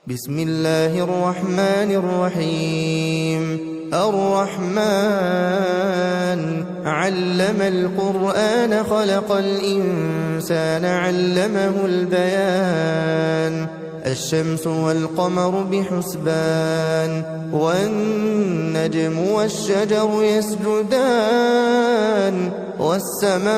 بسم الله الرحمن الرحيم. الرحمن علم القرآن خلق الإنسان علمه البيان. الشمس والقمر بحسبان والنجم والشجر يسجدان والسماء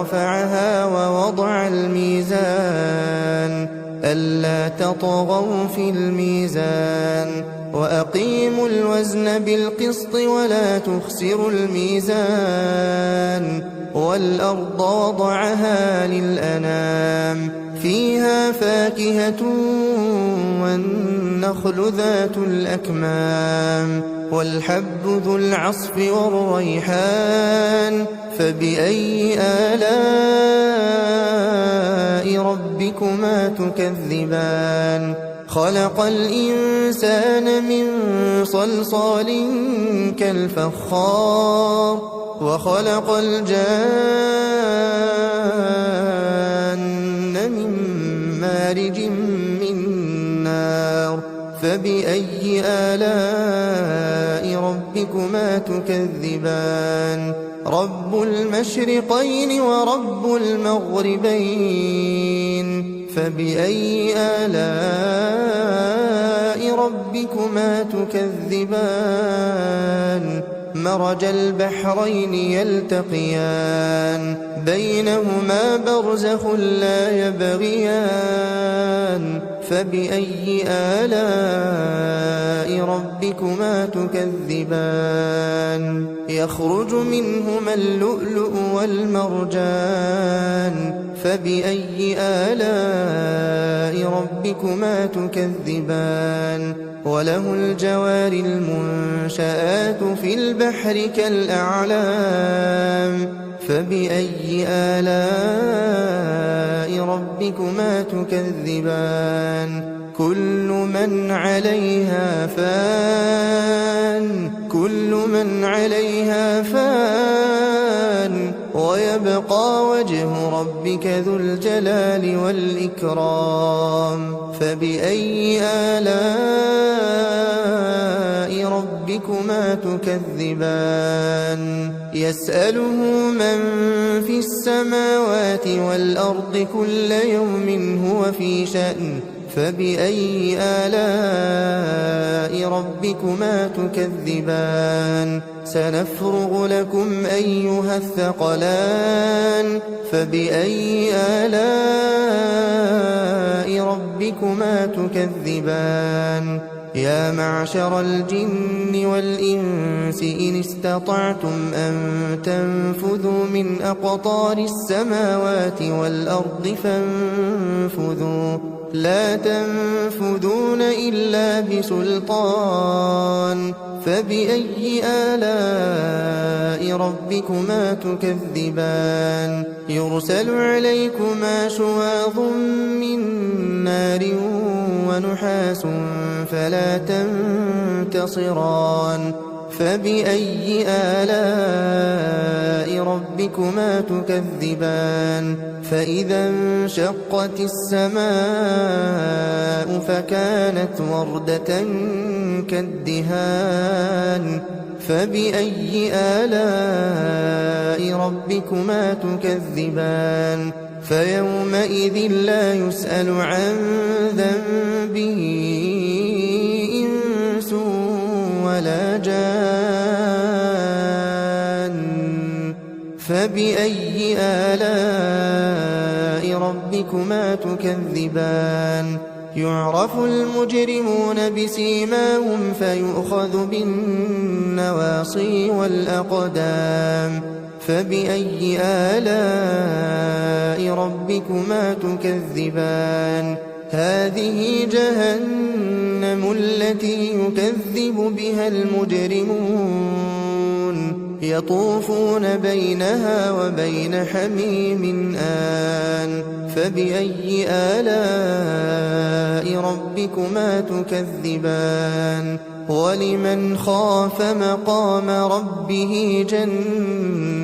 رفعها ووضع الميزان ألا تطغوا في الميزان وأقيموا الوزن بالقسط ولا تخسروا الميزان والأرض وضعها للأنام فيها فاكهة والنخل ذات الأكمام والحب ذو العصف والريحان فبأي آلاء ربكما تكذبان. خلق الإنسان من صلصال كالفخار وخلق الجان من مارج من نار فبأي آلاء ربكما تكذبان. رب المشرقين ورب المغربين فبأي آلاء ربكما تكذبان. مرج البحرين يلتقيان بينهما برزخ لا يبغيان فبأي آلاء ربكما تكذبان. يخرج منهما اللؤلؤ والمرجان فبأي آلاء ربكما تكذبان. وله الجوار المنشآت في البحر كالأعلام فبأي آلاء ربكما تكذبان. كل من عليها فان ويبقى وجه ربك ذو الجلال والإكرام فبأي آلاء ربكما تكذبان. يسأله من في السماوات والأرض كل يوم هو في شأن فبأي آلاء ربكما تكذبان. سنفرغ لكم أيها الثقلان فبأي آلاء ربكما تكذبان. يا معشر الجن والإنس إن استطعتم أن تنفذوا من أقطار السماوات والأرض فانفذوا لا تنفذون إلا بسلطان فبأي آلاء ربكما تكذبان. يرسل عليكما شواظ من نار ونحاس فلا تنتصران فبأي آلاء ربكما تكذبان. فإذا انشقت السماء فكانت وردة كالدهان فبأي آلاء ربكما تكذبان. فيومئذ لا يسأل عن ذنبه إنس ولا جان فبأي آلاء ربكما تكذبان. يعرف المجرمون بسيماهم فيؤخذ بالنواصي والأقدام فبأي آلاء ربكما تكذبان. هذه جهنم التي يكذب بها المجرمون يطوفون بينها وبين حميم آن فبأي آلاء ربكما تكذبان. ولمن خاف مقام ربه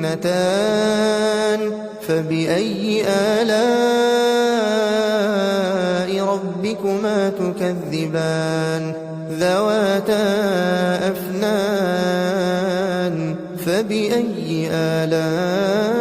جنتان فبأي آلاء ربكما تكذبان ذواتا أفنان فبأي آلاء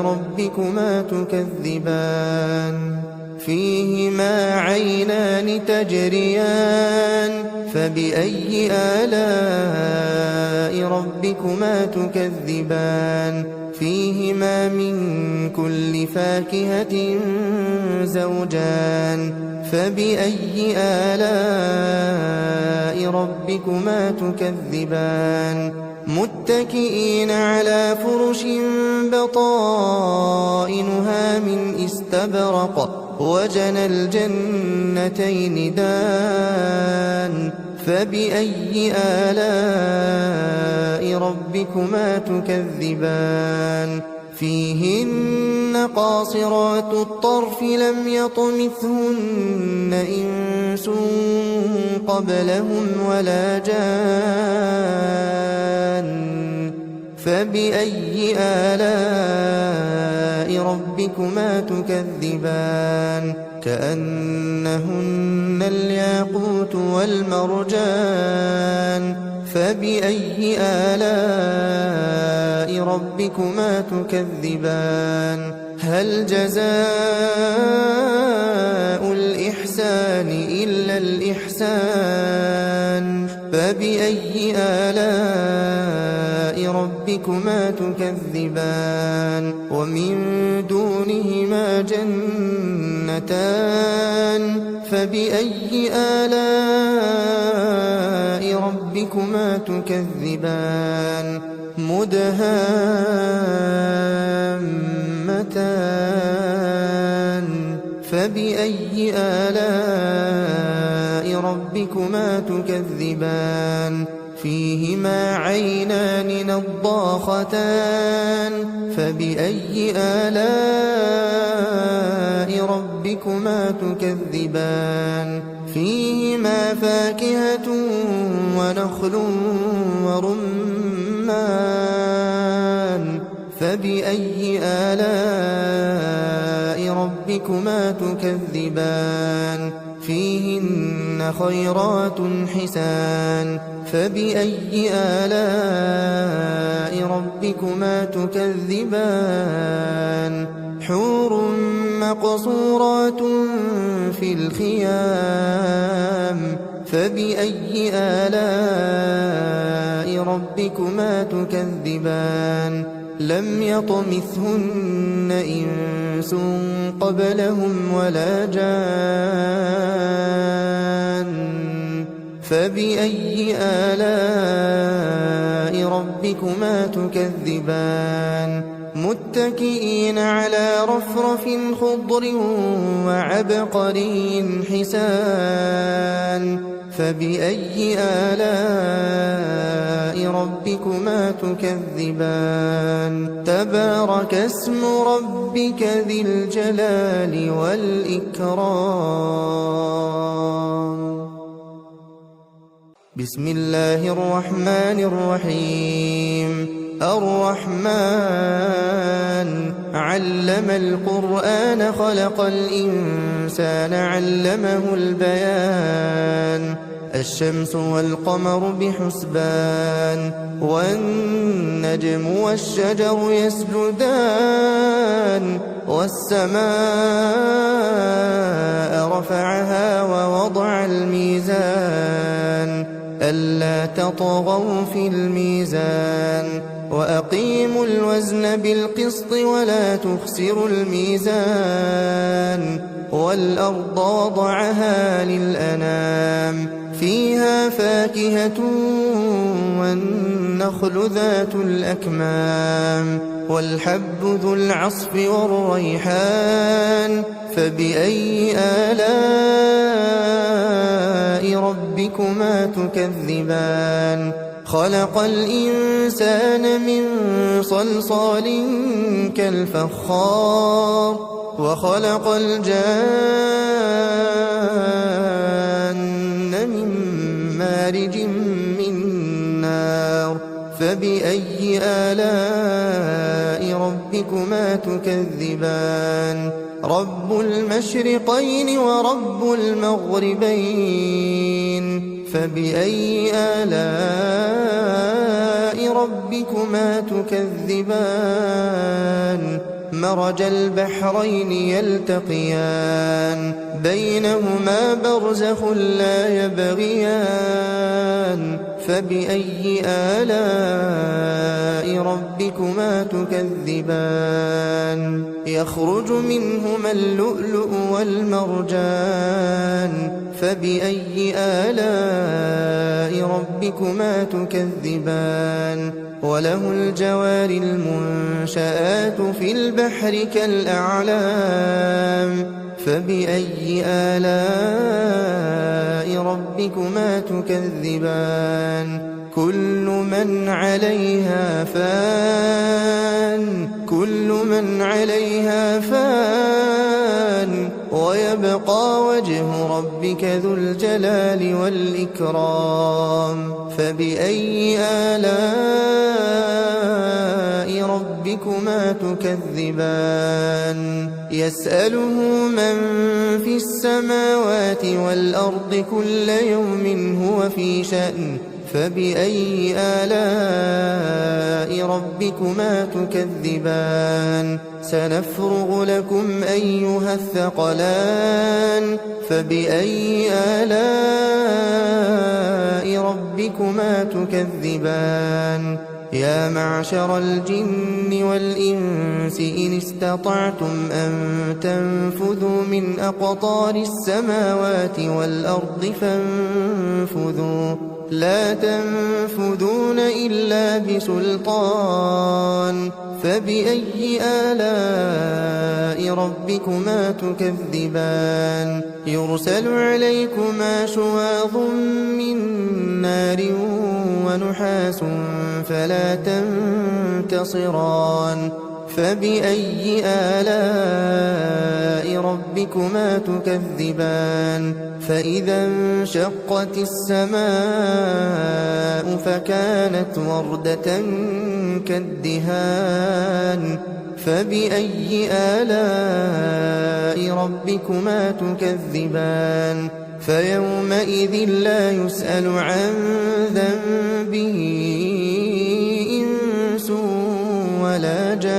ربكما تكذبان فيهما عينان تجريان فبأي آلاء ربكما تكذبان فيهما من كل فاكهة زوجان فبأي آلاء ربكما تكذبان متكئين على فرش بطائنها من استبرق وجنى الجنتين دان فبأي آلاء ربكما تكذبان فيهن قاصرات الطرف لم يطمثهن إنس قبلهم ولا جان فبأي آلاء ربكما تكذبان كأنهن الياقوت والمرجان فبأي آلاء ربكما تكذبان هل جزاء الإحسان إلا الإحسان فبأي آلاء ربكما تكذبان ومن دونهما جنتان فبأي آلاء ربكما تكذبان مدهامتان فبأي آلاء ربكما تكذبان فيهما عينان نضاختان فبأي آلاء ربكما تكذبان فيهما فاكهة ونخل ورمان فبأي آلاء ربكما تكذبان فيهن خيرات حسان فبأي آلاء ربكما تكذبان حور مقصورات في الخيام فبأي آلاء ربكما تكذبان لم يطمثهن إنس قبلهم ولا جان فبأي آلاء ربكما تكذبان متكئين على رفرف خضر وعبقري حسان فبأي آلاء ربكما تكذبان تبارك اسم ربك ذي الجلال والإكرام بسم الله الرحمن الرحيم الرحمن علم القرآن خلق الإنسان علمه البيان الشمس والقمر بحسبان والنجم والشجر يسجدان والسماء رفعها ووضع الميزان ألا تطغوا في الميزان وأقيموا الوزن بالقسط ولا تخسروا الميزان والأرض وضعها للأنام فيها فاكهة والنخل ذات الأكمام والحب ذو العصف والريحان فبأي آلاء ربكما تكذبان خلق الإنسان من صلصال كالفخار وخلق الجان من مارج من نار فبأي آلاء ربكما تكذبان رب المشرقين ورب المغربين فبأي آلاء ربكما تكذبان مرج البحرين يلتقيان بينهما برزخ لا يبغيان فبأي آلاء ربكما تكذبان يخرج منهما اللؤلؤ والمرجان فبأي آلاء ربكما تكذبان وله الجوار المنشآت في البحر كالأعلام فبأي آلاء ربكما تكذبان كل من عليها فان ويبقى وجه ربك ذو الجلال والإكرام فبأي آلاء ربكما تكذبان يسأله من في السماوات والأرض كل يوم هو في شأن فبأي آلاء ربكما تكذبان سنفرغ لكم أيها الثقلان فبأي آلاء ربكما تكذبان يا معشر الجن والإنس إن استطعتم أن تنفذوا من أقطار السماوات والأرض فانفذوا لا تنفذون إلا بسلطان فبأي آلاء ربكما تكذبان يرسل عليكما شواظ من نار ونحاس فلا تنتصران فبأي آلاء ربكما تكذبان فإذا انشقت السماء فكانت وردة كالدهان فبأي آلاء ربكما تكذبان فيومئذ لا يسأل عن ذنبه إنس ولا جان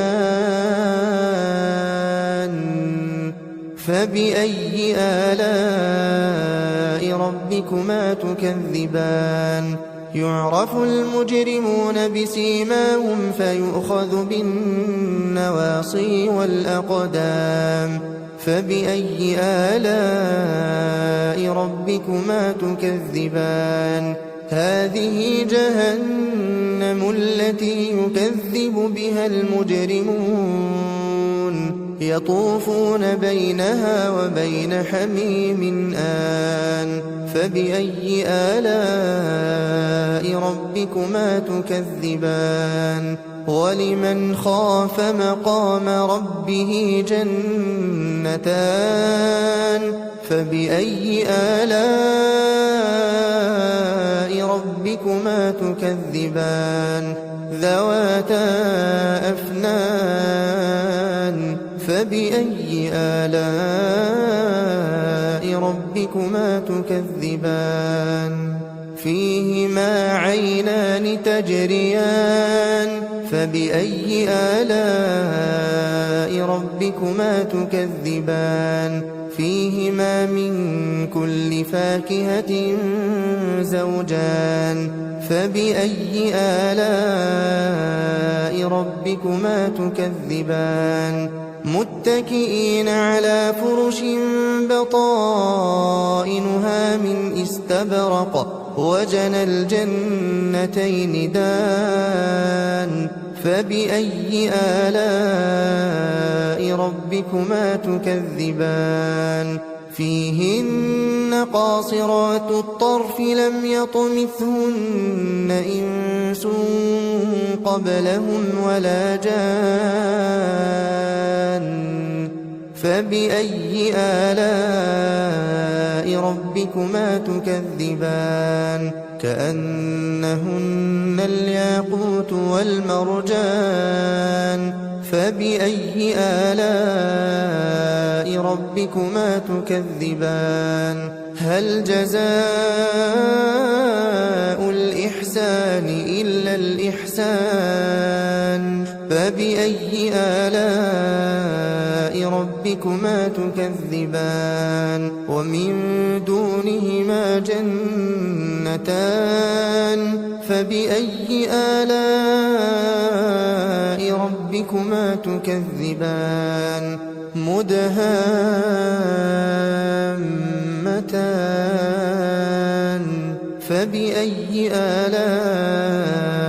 فبأي آلاء ربكما تكذبان يعرف المجرمون بسيماهم فيؤخذ بالنواصي والأقدام فبأي آلاء ربكما تكذبان هذه جهنم التي يكذب بها المجرمون يطوفون بينها وبين حميم آن فبأي آلاء ربكما تكذبان ولمن خاف مقام ربه جنتان فبأي آلاء ربكما تكذبان ذواتا أفنان فبأي آلاء ربكما تكذبان فيهما عينان تجريان فبأي آلاء ربكما تكذبان فيهما من كل فاكهة زوجان فبأي آلاء ربكما تكذبان متكئين على فرش بطائنها من استبرق وجنى الجنتين دان فبأي آلاء ربكما تكذبان فيهن قاصرات الطرف لم يطمثهن إنس قبلهم ولا جان فبأي آلاء ربكما تكذبان كأنهن الياقوت والمرجان فبأي آلاء ربكما تكذبان هل جزاء الإحسان إلا الإحسان فبأي آلاء ربكما تكذبان ومن دونهما جنتان فبأي آلاء ربكما تكذبان مدهامتان فبأي آلاء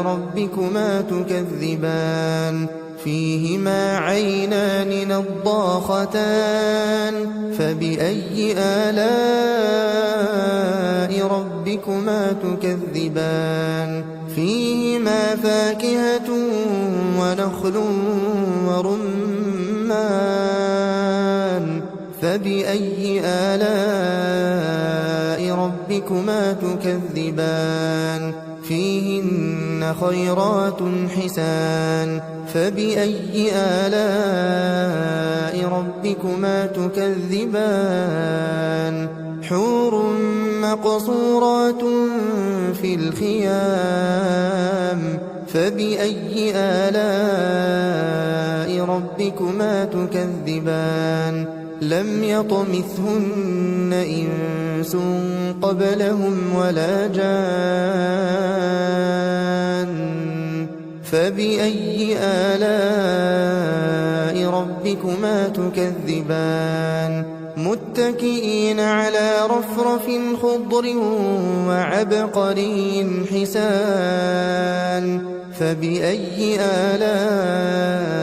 ربكما تكذبان فيهما عينان نضاختان فبأي آلاء ربكما تكذبان فيهما فاكهة ونخل ورمان فبأي آلاء ربكما تكذبان فيهن خيرات حسان فبأي آلاء ربكما تكذبان حور مقصورات في الخيام فبأي آلاء ربكما تكذبان لم يطمثهن إنس قبلهم ولا جان فبأي آلاء ربكما تكذبان متكئين على رفرف خضر وعبقري حسان فبأي آلاء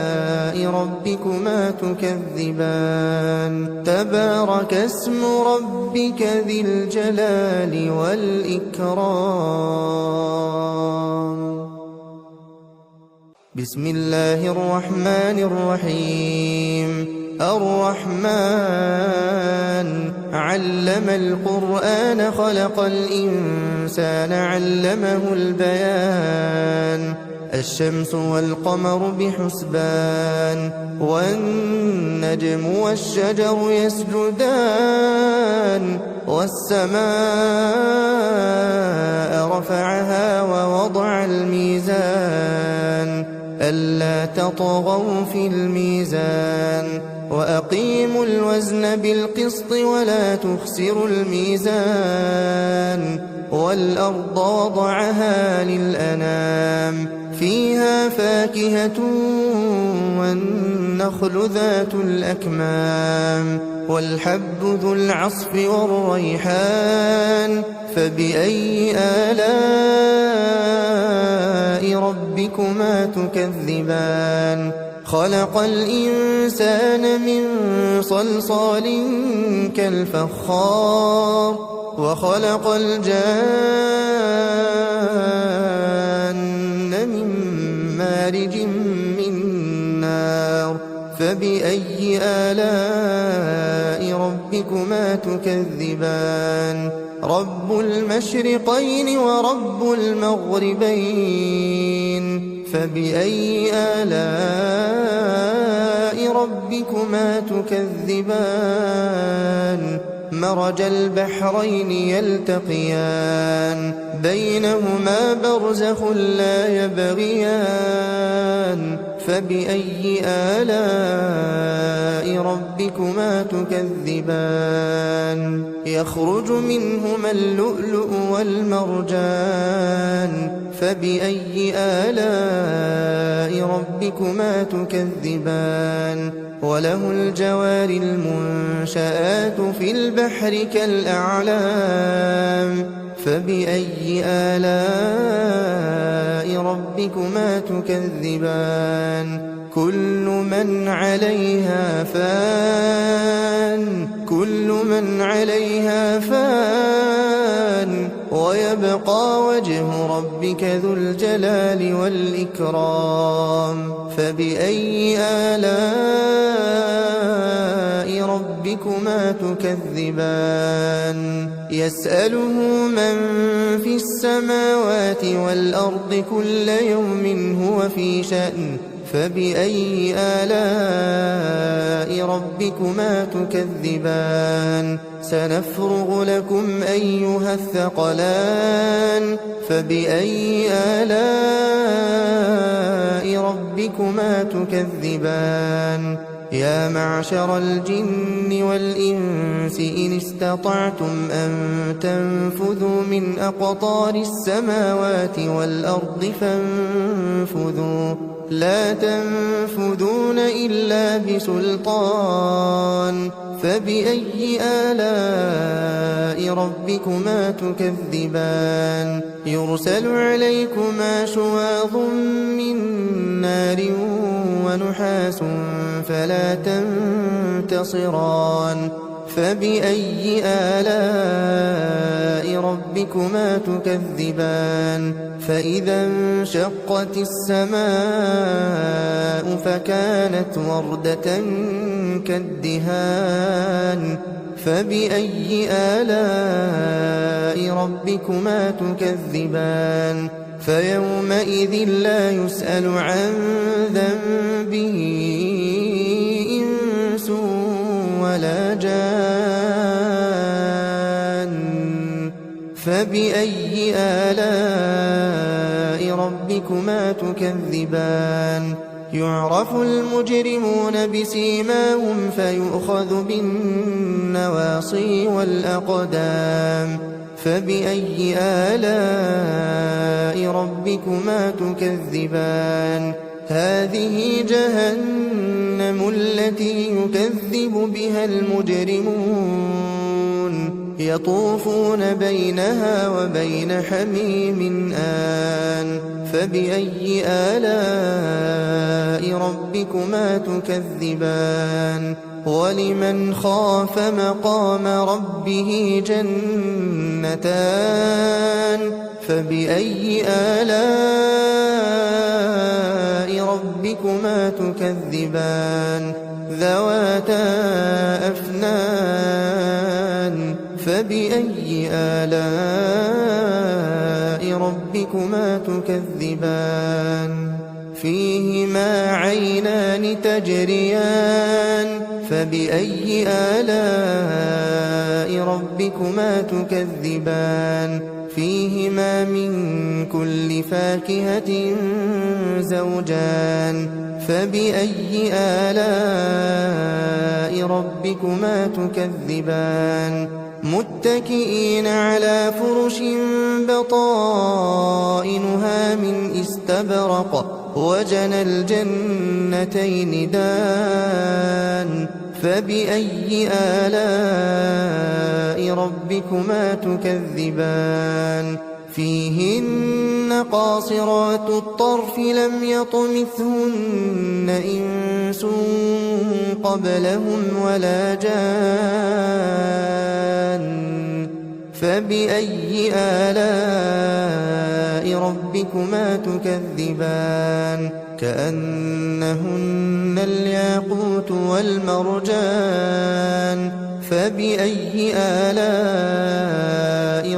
ربكما تكذبان تبارك اسم ربك ذي الجلال والإكرام بسم الله الرحمن الرحيم الرحمن علم القرآن خلق الإنسان علمه البيان الشمس والقمر بحسبان والنجم والشجر يسجدان والسماء رفعها ووضع الميزان ألا تطغوا في الميزان وأقيموا الوزن بالقسط ولا تخسروا الميزان والأرض وضعها للأنام فيها فاكهة والنخل ذات الأكمام والحب ذو العصف والريحان فبأي آلاء ربكما تكذبان خلق الإنسان من صلصال كالفخار وخلق الجان من مارج من نار فبأي آلاء ربكما تكذبان رب المشرقين ورب المغربين فبأي آلاء ربكما تكذبان مرج البحرين يلتقيان بينهما برزخ لا يبغيان فبأي آلاء ربكما تكذبان يخرج منهما اللؤلؤ والمرجان فبأي آلاء ربكما تكذبان وله الجوار المنشآت في البحر كالأعلام فبأي آلاء ربكما تكذبان كل من عليها فان ويبقى وجه ربك ذو الجلال والإكرام فبأي آلاء ربكما تكذبان يسأله من في السماوات والأرض كل يوم هو في شأن فبأي آلاء ربكما تكذبان سنفرغ لكم أيها الثقلان فبأي آلاء ربكما تكذبان يا معشر الجن والإنس إن استطعتم أن تنفذوا من أقطار السماوات والأرض فانفذوا لا تنفذون إلا بسلطان فبأي آلاء ربكما تكذبان يرسل عليكما شواظ من نار ونحاس فلا تنتصران فبأي آلاء ربكما تكذبان فإذا انشقت السماء فكانت وردة كالدهان فبأي آلاء ربكما تكذبان فيومئذ لا يسأل عن ذنبه إنس ولا جان فبأي آلاء ربكما تكذبان يعرف المجرمون بسيماهم فيؤخذ بالنواصي والأقدام فبأي آلاء ربكما تكذبان هذه جهنم التي يكذب بها المجرمون يطوفون بينها وبين حميم آن فبأي آلاء ربكما تكذبان ولمن خاف مقام ربه جنتان فبأي آلاء ربكما تكذبان ذواتا أفنان فبأي آلاء ربكما تكذبان فيهما عينان تجريان فبأي آلاء ربكما تكذبان فيهما من كل فاكهة زوجان فبأي آلاء ربكما تكذبان متكئين على فرش بطائنها من استبرق وجنى الجنتين دان فبأي آلاء ربكما تكذبان فيهن قاصرات الطرف لم يطمثهن إنس قبلهم ولا جان فبأي آلاء ربكما تكذبان كأنهن الياقوت والمرجان فبأي آلاء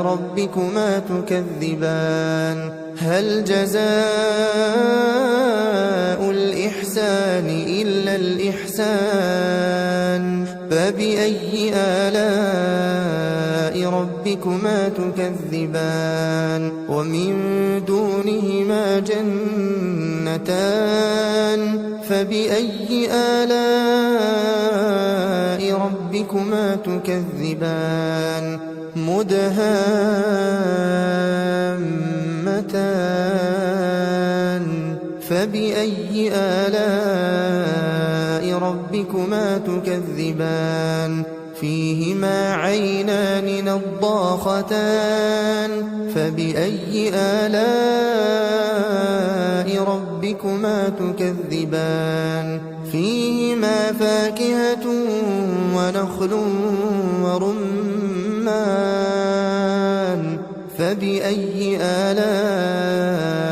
ربكما تكذبان هل جزاء الإحسان إلا الإحسان فبأي آلاء ربكما تكذبان ومن دونهما جنتان فبأي آلاء ربكما تكذبان مدهامتان فبأي آلاء ربكما تكذبان فيهما عينان نضاختان فبأي آلاء ربكما تكذبان فيهما فاكهة ونخل ورمان فبأي آلاء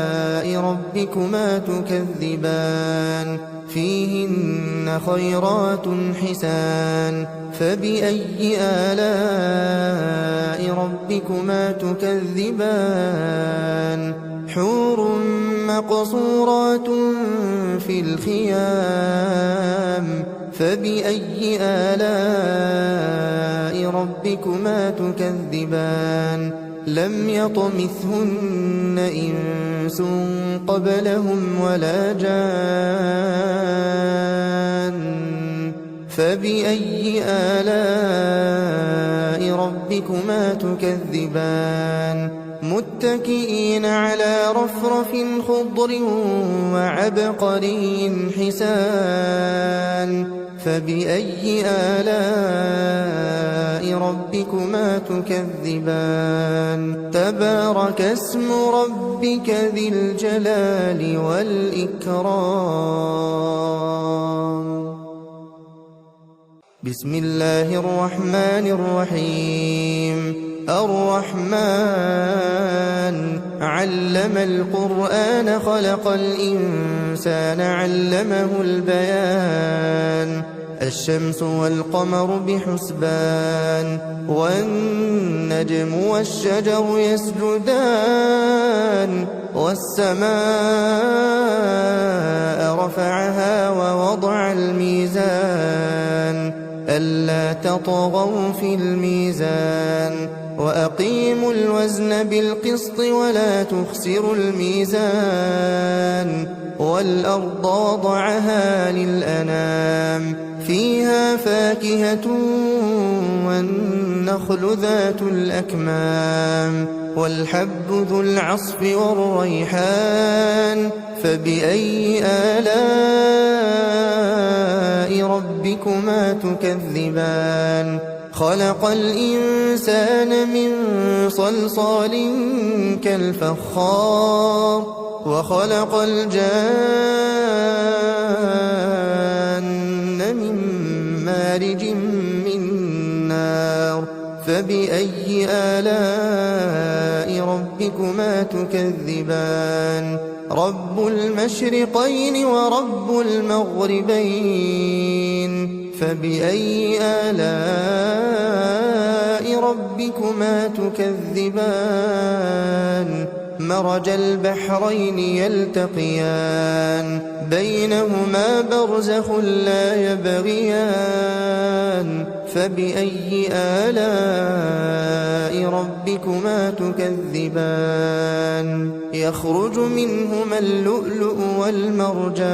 ربكما تكذبان فيهن خيرات حسان فبأي آلاء ربكما تكذبان حور مقصورات في الخيام فبأي آلاء ربكما تكذبان لم يطمثهن إنس قبلهم ولا جان فبأي آلاء ربكما تكذبان متكئين على رفرف خضر وعبقري حسان فبأي آلاء ربكما تكذبان تبارك اسم ربك ذي الجلال والإكرام بسم الله الرحمن الرحيم الرحمن علم القرآن خلق الإنسان علمه البيان الشمس والقمر بحسبان والنجم والشجر يسجدان والسماء رفعها ووضع الميزان ألا تطغوا في الميزان وأقيموا الوزن بالقسط ولا تخسروا الميزان والأرض وضعها للأنام فيها فاكهة والنخل ذات الأكمام والحب ذو العصف والريحان فبأي آلاء ربكما تكذبان خلق الإنسان من صلصال كالفخار وخلق الجان من مارج من نار فبأي آلاء ربكما تكذبان رب المشرقين ورب المغربين فبأي آلاء ربكما تكذبان مرج البحرين يلتقيان بينهما برزخ لا يبغيان فبأي آلاء ربكما تكذبان يخرج منهما اللؤلؤ والمرجان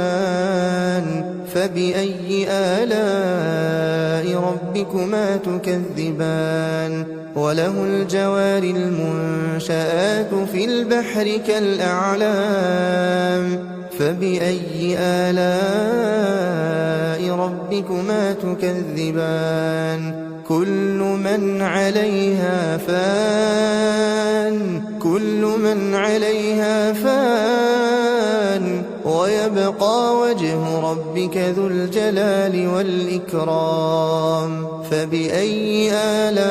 فبأي آلاء ربكما تكذبان وله الجوار المنشآت في البحر كالأعلام فبأي آلاء ربكما تكذبان كل من عليها فان ويبقى وجه ربك ذو الجلال والإكرام فبأي آلاء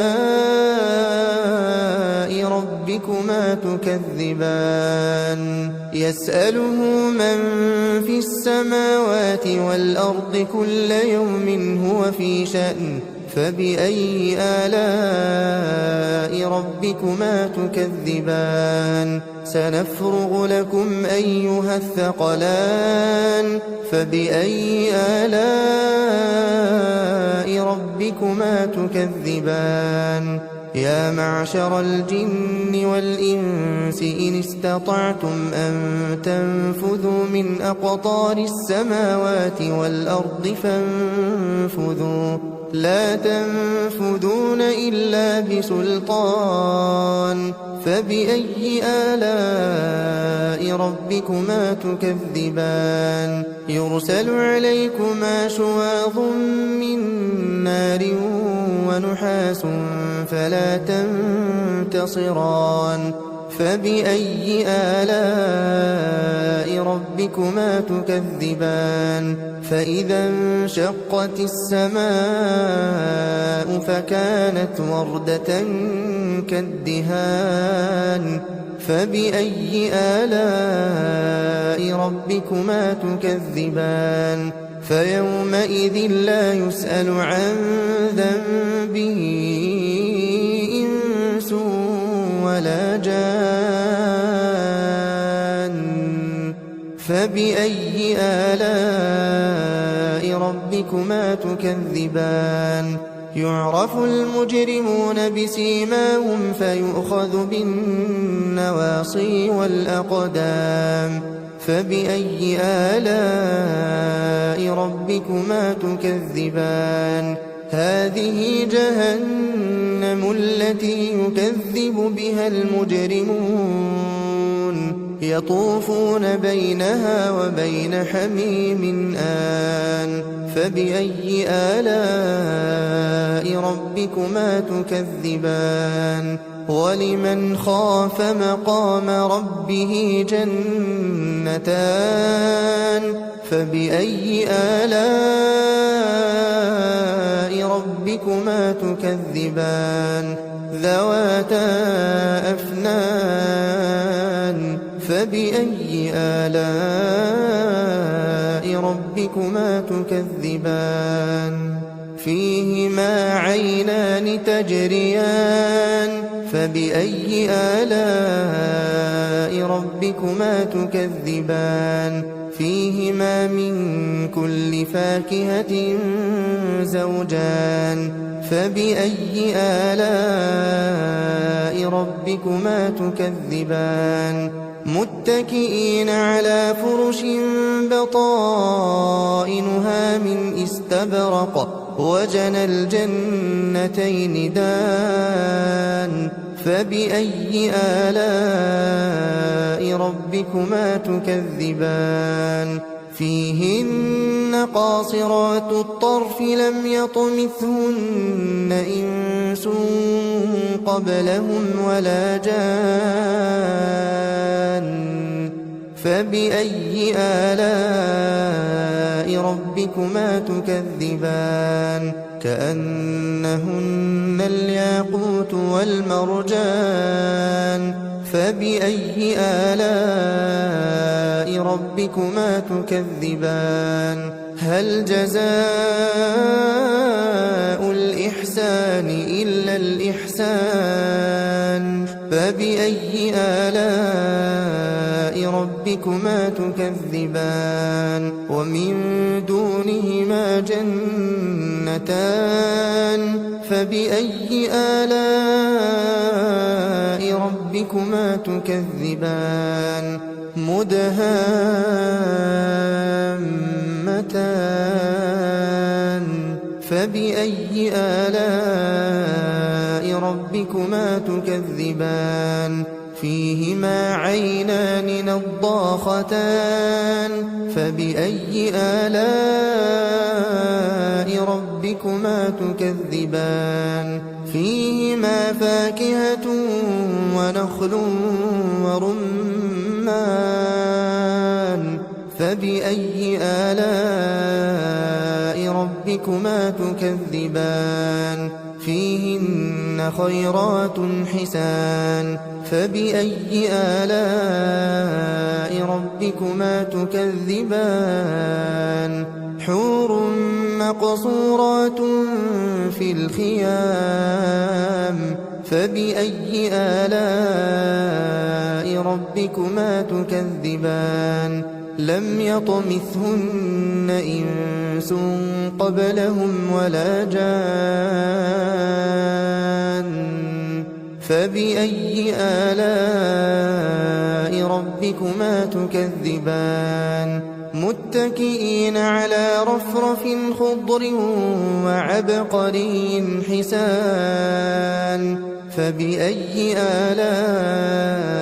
ربكما تكذبان يسأله من في السماوات والأرض كل يوم هو في شأن فبأي آلاء ربكما تكذبان سنفرغ لكم أيها الثقلان فبأي آلاء ربكما تكذبان يا معشر الجن والإنس إن استطعتم أن تنفذوا من أقطار السماوات والأرض فانفذوا لا تنفذون إلا بسلطان فبأي آلاء ربكما تكذبان يرسل عليكما شواظ من نار ونحاس فلا تنتصران فبأي آلاء ربكما تكذبان فإذا انشقت السماء فكانت وردة كالدهان فبأي آلاء ربكما تكذبان فيومئذ لا يسأل عن ذنبه إنس ولا جان فبأي آلاء ربكما تكذبان يعرف المجرمون بسيماهم فيؤخذ بالنواصي والأقدام فبأي آلاء ربكما تكذبان هذه جهنم التي يكذب بها المجرمون يطوفون بينها وبين حميم آن فبأي آلاء ربكما تكذبان ولمن خاف مقام ربه جنتان فبأي آلاء ربكما تكذبان ذواتا أفنان فبأي آلاء ربكما تكذبان فيهما عينان تجريان فبأي آلاء ربكما تكذبان فيهما من كل فاكهة زوجان فبأي آلاء ربكما تكذبان متكئين على فرش بطائنها من استبرق وجنى الجنتين دان فبأي آلاء ربكما تكذبان فيهن قاصرات الطرف لم يطمثهن إنس قبلهم ولا جان فبأي آلاء ربكما تكذبان كأنهن الياقوت والمرجان فبأي آلاء ربكما تكذبان هل جزاء الإحسان إلا الإحسان فبأي آلاء ربكما تكذبان ومن دونهما جنتان فبأي آلاء ربكما تكذبان مدهامتان فبأي آلاء ربكما تكذبان فيهما عينان نضاختان فبأي آلاء ربكما تكذبان فيهما فاكهة ونخل ورمان فبأي آلاء ربكما تكذبان فيهن خيرات حسان فبأي آلاء ربكما تكذبان حور مقصورات في الخيام فبأي آلاء ربكما تكذبان لم يطمثهن إنس قبلهم ولا جان فبأي آلاء ربكما تكذبان متكئين على رفرف خضر وعبقري حسان فبأي آلاء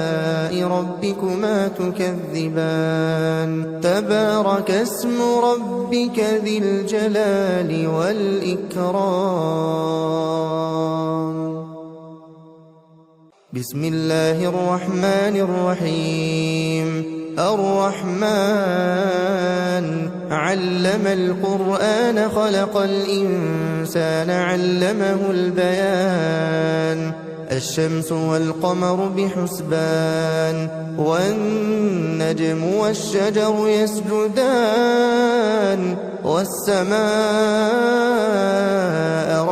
ربكما تكذبان تبارك اسم ربك ذي الجلال والإكرام بسم الله الرحمن الرحيم الرحمن علم القرآن خلق الإنسان علمه البيان الشمس والقمر بحسبان والنجم والشجر يسجدان والسماء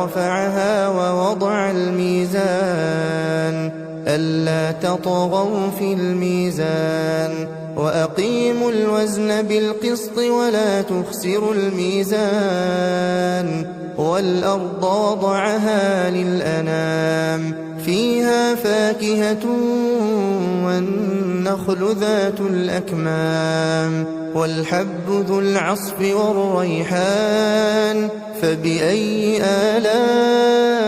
رفعها ووضع الميزان ألا تطغوا في الميزان وأقيموا الوزن بالقسط ولا تخسروا الميزان والأرض وضعها للأنام فيها فاكهة والنخل ذات الأكمام والحب ذو العصف والريحان فبأي آلاء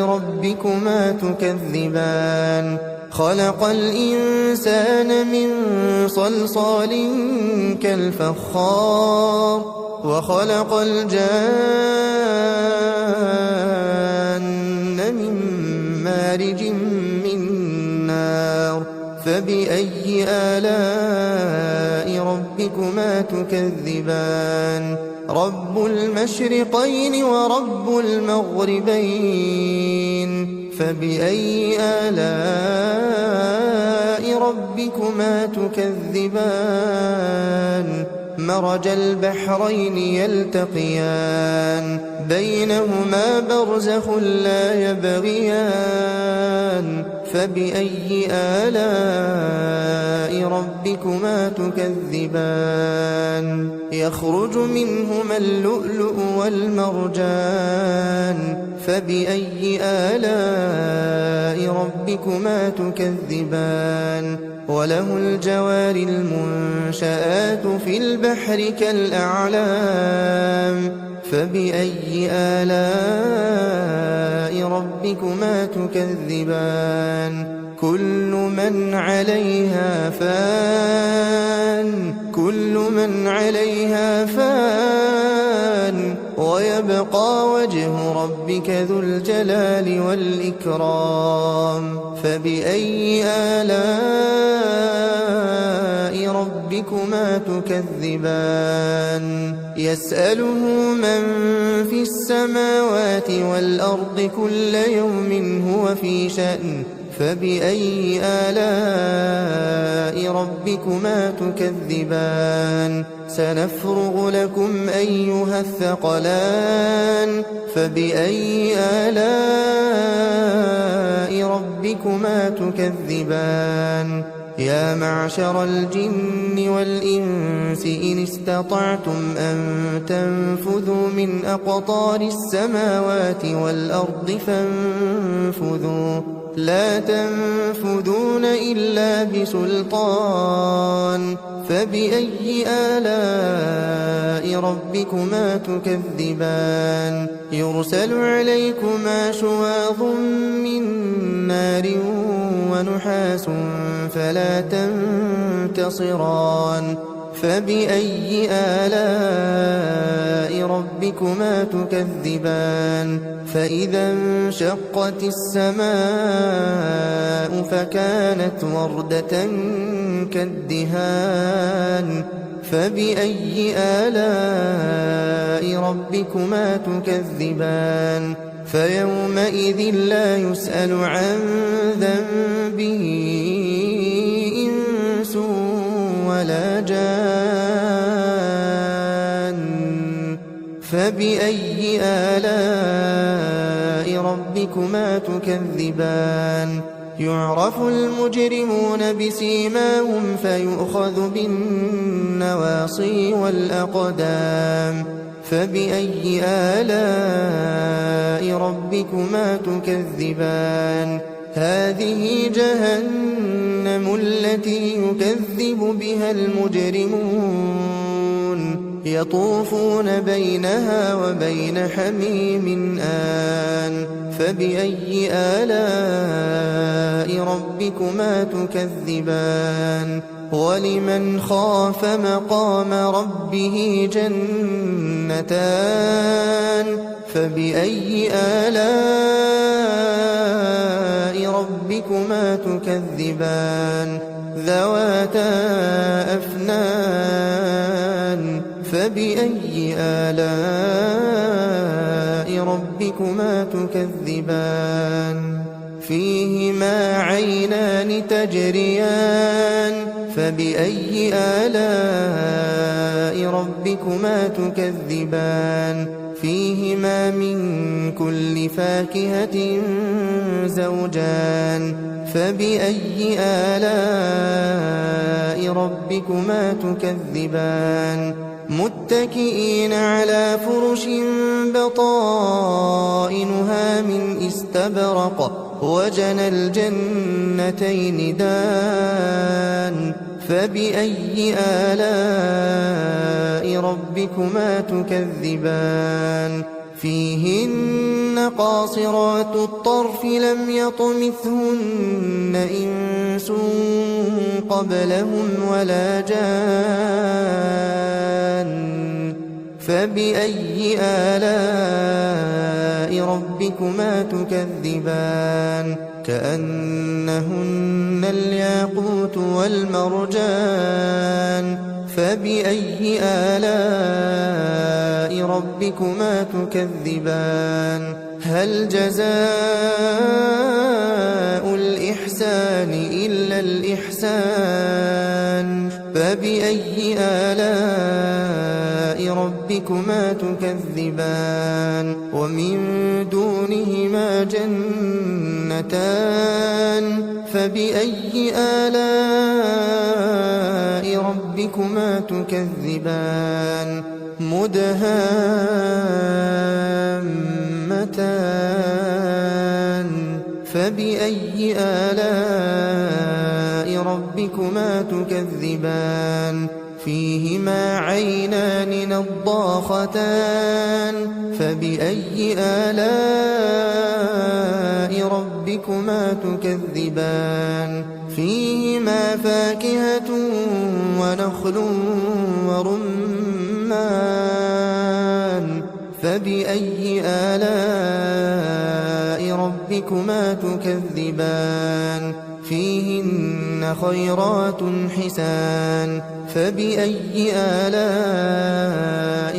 ربكما تكذبان خلق الإنسان من صلصال كالفخار وخلق الجان من مارج من نار فبأي آلاء ربكما تكذبان رب المشرقين ورب المغربين فبأي آلاء ربكما تكذبان مرج البحرين يلتقيان بينهما برزخ لا يبغيان فبأي آلاء ربكما تكذبان يخرج منهما اللؤلؤ والمرجان فبأي آلاء ربكما تكذبان وله الجوار المنشآت في البحر كالأعلام فبأي آلاء ربكما تكذبان كل من عليها فان ويبقى وجه ربك ذو الجلال والإكرام فبأي آلاء ربكما تكذبان يسأله من في السماوات والأرض كل يوم هو في شأن فبأي آلاء ربكما تكذبان سنفرغ لكم أيها الثقلان فبأي آلاء ربكما تكذبان يا معشر الجن والإنس إن استطعتم أن تنفذوا من أقطار السماوات والأرض فانفذوا لا تنفذون إلا بسلطان فبأي آلاء ربكما تكذبان يرسل عليكما شواظ من نار ونحاس فلا تنتصران فبأي آلاء ربكما تكذبان فإذا انشقت السماء فكانت وردة كالدهان فبأي آلاء ربكما تكذبان فيومئذ لا يسأل عن ذنبه إنس ولا جان فبأي آلاء ربكما تكذبان يعرف المجرمون بسيماهم فيؤخذ بالنواصي والأقدام فبأي آلاء ربكما تكذبان هذه جهنم التي يكذب بها المجرمون يطوفون بينها وبين حميم آن فبأي آلاء ربكما تكذبان ولمن خاف مقام ربه جنتان فبأي آلاء ربكما تكذبان ذواتا أفنان فبأي آلاء ربكما تكذبان فيهما عينان تجريان فبأي آلاء ربكما تكذبان فيهما من كل فاكهة زوجان فبأي آلاء ربكما تكذبان متكئين على فرش بطائنها من استبرق وجنى الجنتين دان فبأي آلاء ربكما تكذبان فيهن قاصرات الطرف لم يطمثهن إنس قبلهم ولا جان فبأي آلاء ربكما تكذبان كأنهن الياقوت والمرجان فبأي آلاء ربكما تكذبان هل جزاء الإحسان إلا الإحسان فبأي آلاء ربكما تكذبان ومن دونهما جنتان فبأي آلاء ربكما تكذبان مدهامتان فبأي آلاء ربكما تكذبان فيهما عينان نضاختان فبأي آلاء ربكما تكذبان فيهما فاكهة ونخل ورمان فبأي آلاء ربكما تكذبان فيهن خيرات حسان فبأي آلاء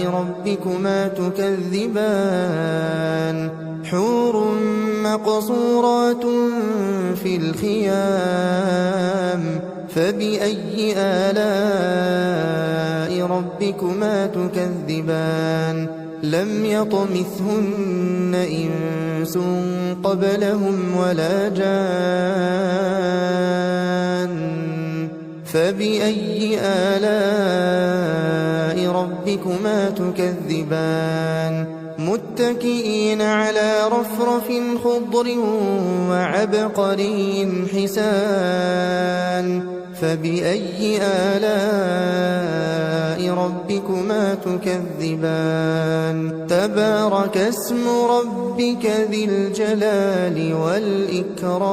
ربكما تكذبان حور مقصورات في الخيام فبأي آلاء ربكما تكذبان لم يطمثهن إنس قبلهم ولا جان فبأي آلاء ربكما تكذبان متكئين على رفرف خضر وعبقري حسان فبأي آلاء ربكما تكذبان تبارك اسم ربك ذي الجلال والإكرام